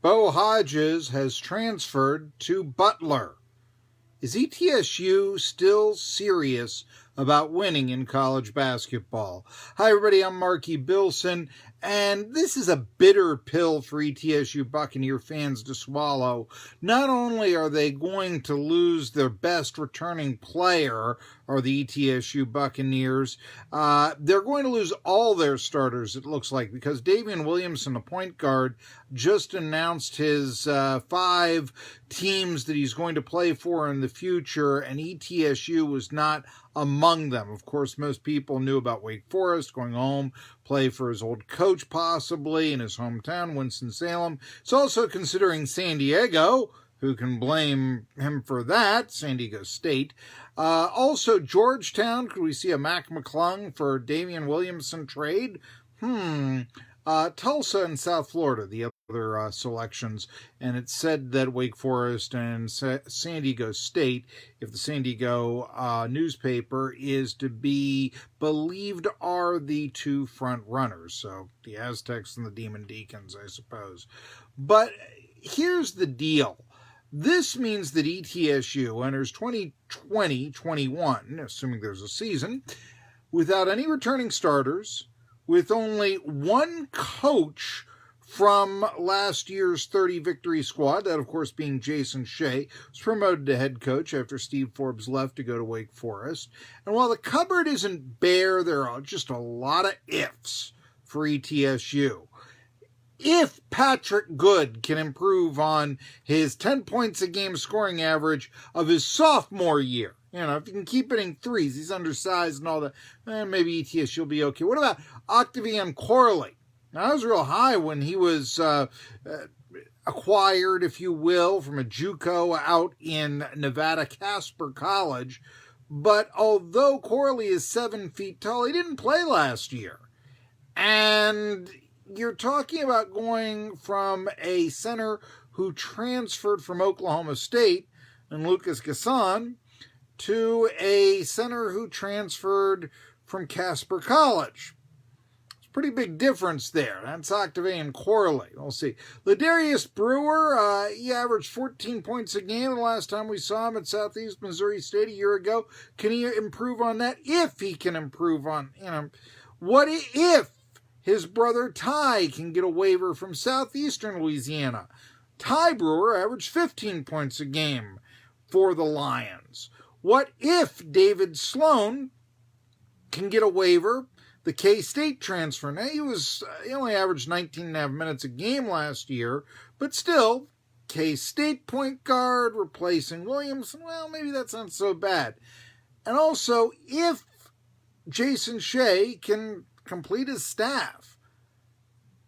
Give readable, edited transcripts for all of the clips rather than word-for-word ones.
Bo Hodges has transferred to Butler. Is ETSU still serious about winning in college basketball? Hi, everybody. I'm Marky Bilson, and this is a bitter pill for ETSU Buccaneer fans to swallow. Not only are they going to lose their best returning player, or the ETSU Buccaneers, they're going to lose all their starters, it looks like, because Davian Williamson, the point guard, just announced his 5 teams that he's going to play for in the future, and ETSU was not among them. Of course, most people knew about Wake Forest going home, play for his old coach possibly in his hometown, Winston-Salem. It's also considering San Diego. Who can blame him for that? San Diego State. Also, Georgetown. Could we see a Mac McClung for Davian Williamson trade? Tulsa and South Florida, the other selections. And it said that Wake Forest and San Diego State, if the San Diego newspaper is to be believed, are the 2 front runners. So the Aztecs and the Demon Deacons, I suppose. But here's the deal. This means that ETSU enters 2020-21, assuming there's a season, without any returning starters, with only one coach from last year's 30-victory squad, that, of course, being Jason Shea, was promoted to head coach after Steve Forbes left to go to Wake Forest. And while the cupboard isn't bare, there are just a lot of ifs for ETSU. If Patrick Good can improve on his 10 points a game scoring average of his sophomore year, if he can keep hitting threes, he's undersized and all that, maybe ETSU will be okay. What about Octavian Corley? Now, I was real high when he was acquired, if you will, from a JUCO out in Nevada, Casper College. But although Corley is 7 feet tall, he didn't play last year. And you're talking about going from a center who transferred from Oklahoma State, and Lucas Gasson, to a center who transferred from Casper College. It's a pretty big difference there. That's Octavian Corley. We'll see. Ladarius Brewer, he averaged 14 points a game the last time we saw him at Southeast Missouri State a year ago. Can he improve on that? If he can improve on, what if his brother Ty can get a waiver from Southeastern Louisiana? Ty Brewer averaged 15 points a game for the Lions. What if David Sloan can get a waiver, the K-State transfer? Now, he only averaged 19.5 minutes a game last year, but still, K-State point guard replacing Williamson, well, maybe that's not so bad. And also, if Jason Shea can complete his staff.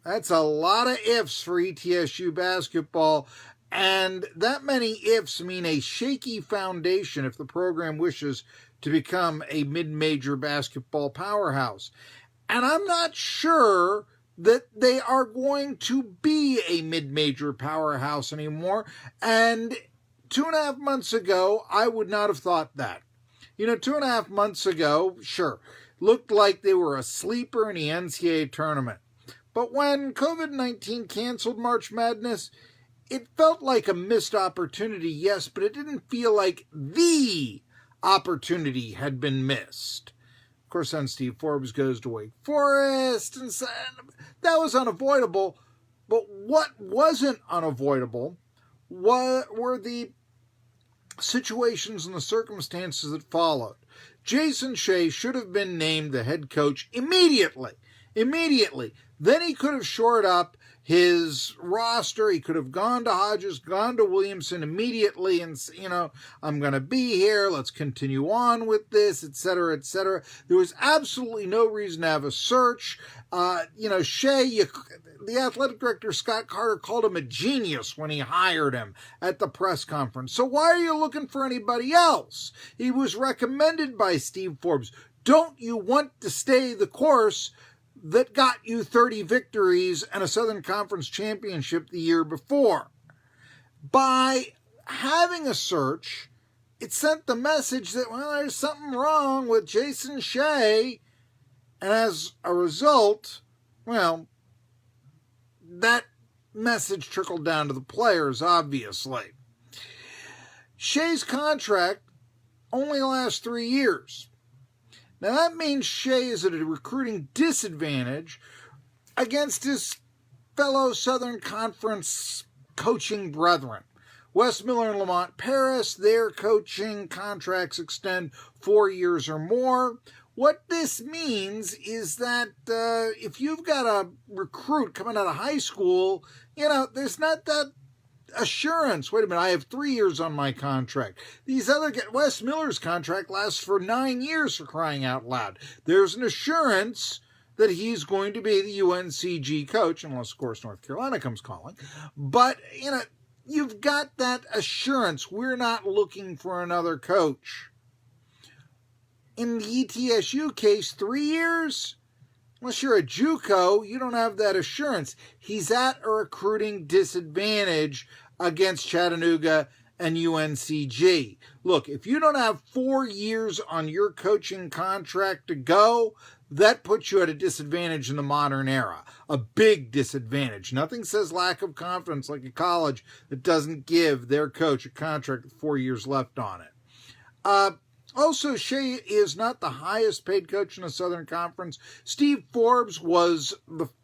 That's a lot of ifs for ETSU basketball, and that many ifs mean a shaky foundation if the program wishes to become a mid-major basketball powerhouse. And I'm not sure that they are going to be a mid-major powerhouse anymore, and 2.5 months ago, I would not have thought that. 2.5 months ago, sure, looked like they were a sleeper in the NCAA tournament. But when COVID-19 canceled March Madness, it felt like a missed opportunity, yes, but it didn't feel like the opportunity had been missed. Of course, then Steve Forbes goes to Wake Forest, and that was unavoidable. But what wasn't unavoidable were the situations and the circumstances that followed. Jason Shea should have been named the head coach immediately. Then he could have shored up his roster. He could have gone to Hodges, gone to Williamson immediately and, I'm going to be here. Let's continue on with this, etc., etc. There was absolutely no reason to have a search. Shea, the athletic director, Scott Carter, called him a genius when he hired him at the press conference. So why are you looking for anybody else? He was recommended by Steve Forbes. Don't you want to stay the course that got you 30 victories and a Southern Conference championship the year before? By having a search, it sent the message that, there's something wrong with Jason Shea. And as a result, that message trickled down to the players, obviously. Shea's contract only lasts 3 years. Now that means Shea is at a recruiting disadvantage against his fellow Southern Conference coaching brethren. Wes Miller and Lamont Paris, their coaching contracts extend 4 years or more. What this means is that if you've got a recruit coming out of high school, there's not that assurance. Wait a minute, I have 3 years on my contract. Wes Miller's contract lasts for 9 years, for crying out loud. There's an assurance that he's going to be the UNCG coach, unless, of course, North Carolina comes calling. But, you've got that assurance. We're not looking for another coach. In the ETSU case, 3 years? Unless you're a JUCO, you don't have that assurance. He's at a recruiting disadvantage against Chattanooga and UNCG. Look, if you don't have 4 years on your coaching contract to go, that puts you at a disadvantage in the modern era. A big disadvantage. Nothing says lack of confidence like a college that doesn't give their coach a contract with 4 years left on it. Also, Shea is not the highest paid coach in the Southern Conference. Steve Forbes was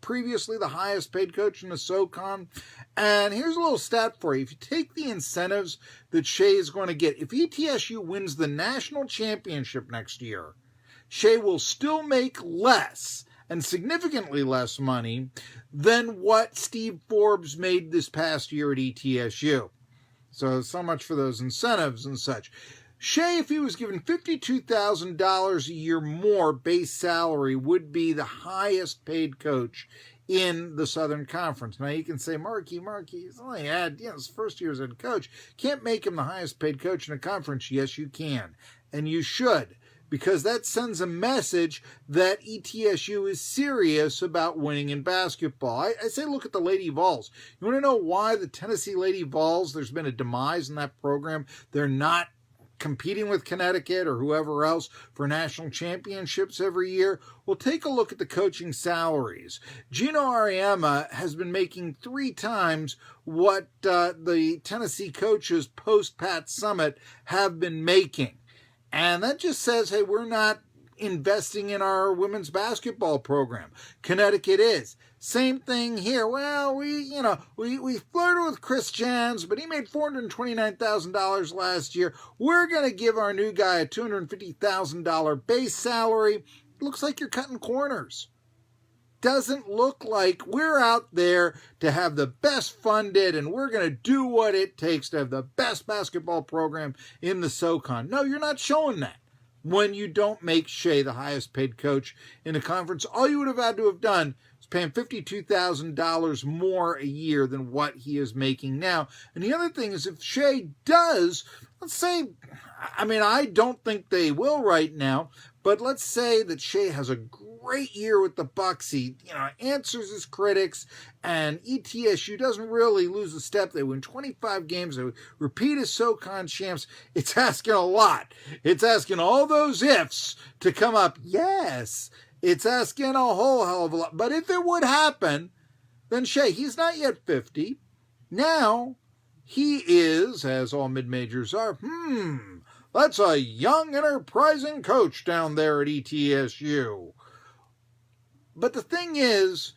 previously the highest paid coach in the SoCon. And here's a little stat for you. If you take the incentives that Shea is going to get, if ETSU wins the national championship next year, Shea will still make less, and significantly less money, than what Steve Forbes made this past year at ETSU. So much for those incentives and such. Shea, if he was given $52,000 a year more base salary, would be the highest paid coach in the Southern Conference. Now you can say, Markey, he's only had, his first year as head coach. Can't make him the highest paid coach in the conference. Yes, you can. And you should. Because that sends a message that ETSU is serious about winning in basketball. I say look at the Lady Vols. You want to know why the Tennessee Lady Vols, there's been a demise in that program? They're not competing with Connecticut or whoever else for national championships every year. Well, take a look at the coaching salaries. Gino Ariema has been making 3 times what the Tennessee coaches post-Pat Summit have been making. And that just says, hey, we're not investing in our women's basketball program. Connecticut is. Same thing here. Well, we flirted with Chris Jans, but he made $429,000 last year. We're going to give our new guy a $250,000 base salary. Looks like you're cutting corners. Doesn't look like we're out there to have the best funded and we're going to do what it takes to have the best basketball program in the SoCon. No, you're not showing that. When you don't make Shea the highest paid coach in the conference, all you would have had to have done is pay him $52,000 more a year than what he is making now. And the other thing is, if Shea does, let's say, I don't think they will right now, but let's say that Shea has a great year with the Bucks. He, answers his critics, and ETSU doesn't really lose a step. They win 25 games. They repeat as SoCon champs. It's asking a lot. It's asking all those ifs to come up. Yes, it's asking a whole hell of a lot. But if it would happen, then Shea, he's not yet 50. Now, he is, as all mid-majors are, that's a young, enterprising coach down there at ETSU. But the thing is,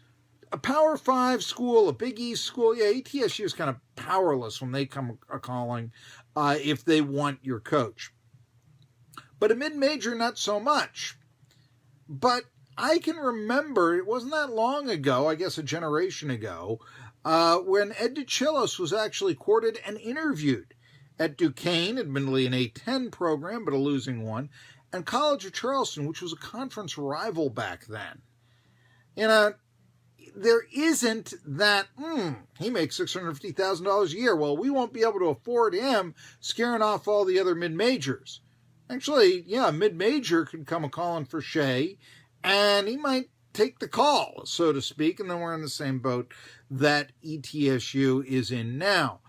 a Power 5 school, a Big East school, ETSU is kind of powerless when they come a-calling if they want your coach. But a mid-major, not so much. But I can remember, it wasn't that long ago, I guess a generation ago, when Ed DeChellos was actually courted and interviewed at Duquesne, admittedly an A10 program, but a losing one, and College of Charleston, which was a conference rival back then. There isn't that, he makes $650,000 a year. Well, we won't be able to afford him, scaring off all the other mid-majors. Actually, a mid-major could come a-calling for Shea, and he might take the call, so to speak, and then we're in the same boat that ETSU is in now.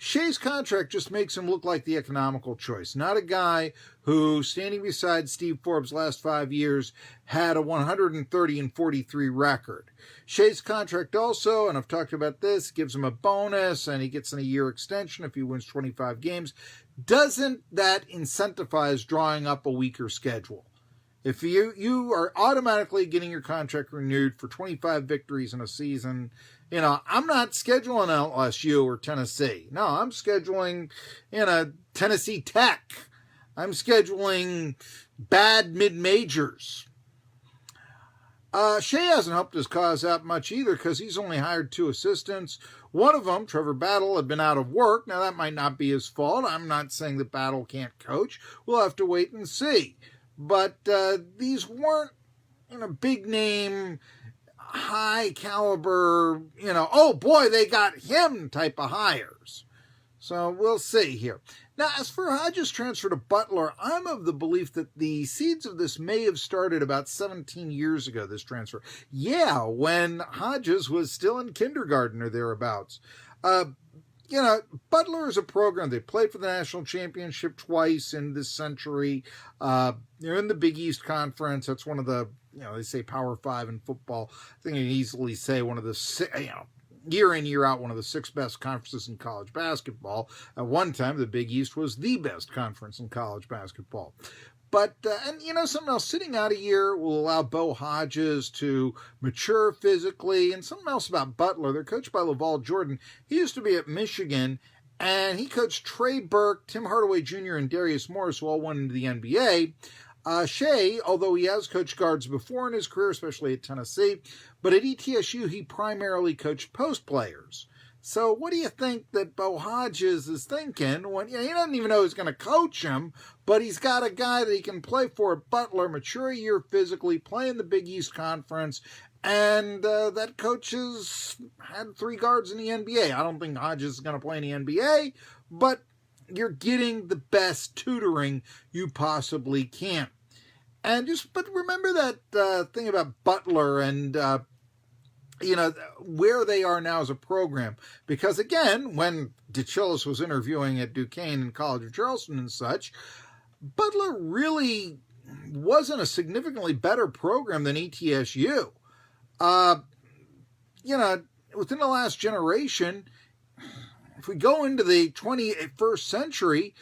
Shea's contract just makes him look like the economical choice, not a guy who, standing beside Steve Forbes last 5 years, had a 130-43 record. Shea's contract also, and I've talked about this, gives him a bonus, and he gets a year extension if he wins 25 games. Doesn't that incentivize drawing up a weaker schedule? If you are automatically getting your contract renewed for 25 victories in a season, I'm not scheduling LSU or Tennessee. No, I'm scheduling, Tennessee Tech. I'm scheduling bad mid-majors. Shea hasn't helped his cause out much either because he's only hired 2 assistants. One of them, Trevor Battle, had been out of work. Now, that might not be his fault. I'm not saying that Battle can't coach. We'll have to wait and see. But these weren't, big name, high caliber, oh boy, they got him type of hires. So we'll see here. Now, as for Hodges' transfer to Butler, I'm of the belief that the seeds of this may have started about 17 years ago, this transfer. Yeah, when Hodges was still in kindergarten or thereabouts. Butler is a program. They played for the national championship twice in this century. They're in the Big East Conference. That's one of the, they say Power 5 in football. I think you can easily say one of the, year in, year out, one of the 6 best conferences in college basketball. At one time, the Big East was the best conference in college basketball. But, something else, sitting out a year will allow Bo Hodges to mature physically. And something else about Butler, they're coached by LaVall Jordan. He used to be at Michigan, and he coached Trey Burke, Tim Hardaway Jr., and Darius Morris, who all went into the NBA. Shea, although he has coached guards before in his career, especially at Tennessee, but at ETSU, he primarily coached post players. So what do you think that Bo Hodges is thinking when he doesn't even know who's going to coach him, but he's got a guy that he can play for at Butler, mature a year physically, play in the Big East Conference, and that coach has had 3 guards in the NBA. I don't think Hodges is going to play in the NBA, but you're getting the best tutoring you possibly can. But remember that thing about Butler and where they are now as a program. Because again, when DeChillis was interviewing at Duquesne and College of Charleston and such, Butler really wasn't a significantly better program than ETSU. Within the last generation, if we go into the 21st century,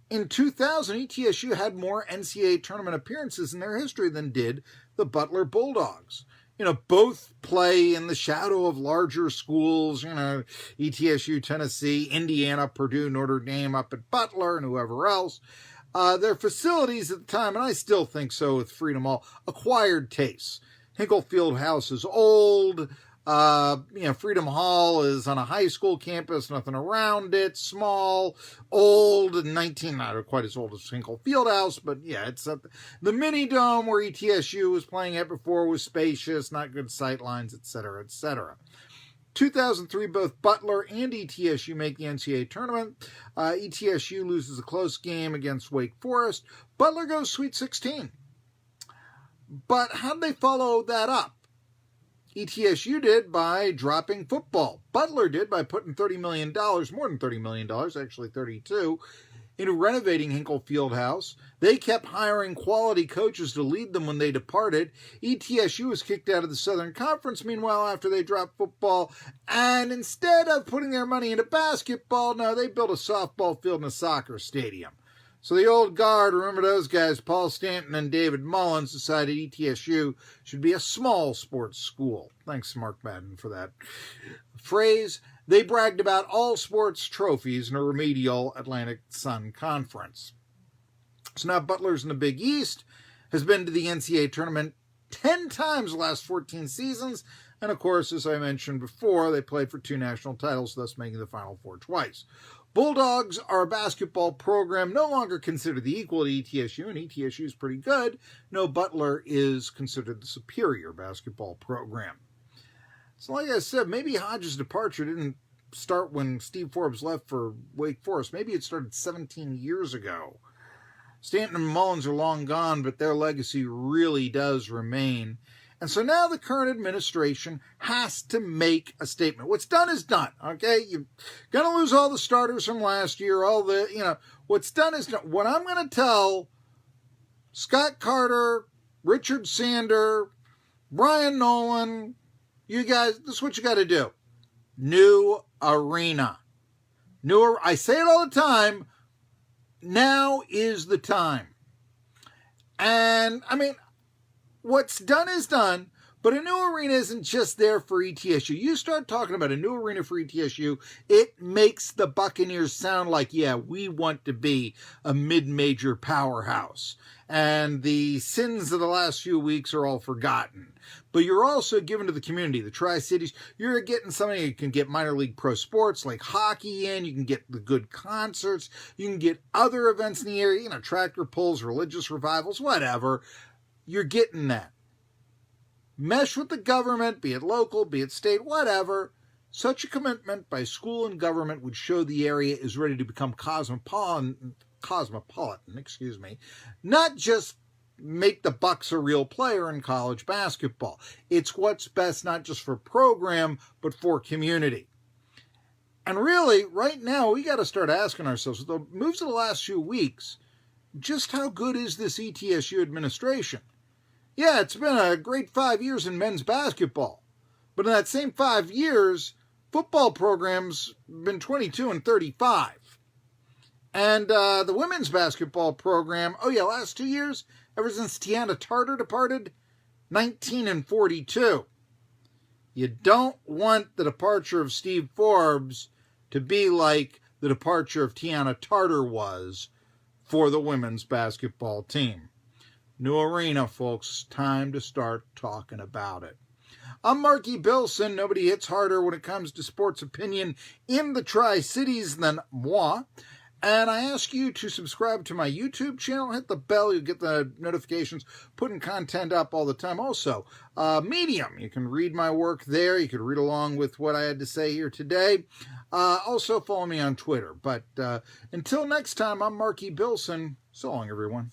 in 2000, ETSU had more NCAA tournament appearances in their history than did the Butler Bulldogs. Both play in the shadow of larger schools, ETSU, Tennessee, Indiana, Purdue, Notre Dame up at Butler, and whoever else. Their facilities at the time, and I still think so with Freedom Hall, acquired tastes. Hinkle Fieldhouse is old. Freedom Hall is on a high school campus, nothing around it, small, old, not quite as old as Hinkle Fieldhouse, but yeah, it's the mini dome where ETSU was playing at before was spacious, not good sight lines, etc., etc. 2003, both Butler and ETSU make the NCAA tournament. ETSU loses a close game against Wake Forest. Butler goes Sweet 16. But how did they follow that up? ETSU did by dropping football. Butler did by putting $30 million, more than $30 million, actually 32, into renovating Hinkle Fieldhouse. They kept hiring quality coaches to lead them when they departed. ETSU was kicked out of the Southern Conference, meanwhile, after they dropped football. And instead of putting their money into basketball, no, they built a softball field and a soccer stadium. So the old guard, remember those guys, Paul Stanton and David Mullins, decided ETSU should be a small sports school. Thanks, Mark Madden, for that phrase. They bragged about all sports trophies in a remedial Atlantic Sun Conference. So now Butler's in the Big East, has been to the NCAA tournament 10 times the last 14 seasons, and of course, as I mentioned before, they played for 2 national titles, thus making the Final Four twice. Bulldogs are a basketball program no longer considered the equal to ETSU, and ETSU is pretty good. No, Butler is considered the superior basketball program. So like I said, maybe Hodges' departure didn't start when Steve Forbes left for Wake Forest. Maybe it started 17 years ago. Stanton and Mullins are long gone, but their legacy really does remain. And so now the current administration has to make a statement. What's done is done, okay? You're going to lose all the starters from last year, what's done is done. What I'm going to tell Scott Carter, Richard Sander, Brian Nolan, you guys, this is what you got to do. New arena. I say it all the time. Now is the time. And, what's done is done, but a new arena isn't just there for ETSU. You start talking about a new arena for ETSU, it makes the Buccaneers sound like, yeah, we want to be a mid-major powerhouse. And the sins of the last few weeks are all forgotten. But you're also giving to the community, the Tri-Cities. You're getting something you can get minor league pro sports like hockey in. You can get the good concerts. You can get other events in the area, tractor pulls, religious revivals, whatever. You're getting that. Mesh with the government, be it local, be it state, whatever. Such a commitment by school and government would show the area is ready to become cosmopolitan, not just make the Bucs a real player in college basketball. It's what's best not just for program, but for community. And really, right now, we got to start asking ourselves, with the moves of the last few weeks, just how good is this ETSU administration? Yeah, it's been a great 5 years in men's basketball. But in that same 5 years, football programs been 22-35. And the women's basketball program, last 2 years, ever since Tiana Tartar departed, 19-42. You don't want the departure of Steve Forbes to be like the departure of Tiana Tartar was for the women's basketball team. New arena, folks. Time to start talking about it. I'm Marky Bilson. Nobody hits harder when it comes to sports opinion in the Tri-Cities than moi. And I ask you to subscribe to my YouTube channel. Hit the bell. You'll get the notifications. Putting content up all the time. Also, Medium. You can read my work there. You can read along with what I had to say here today. Also, follow me on Twitter. But until next time, I'm Marky Bilson. So long, everyone.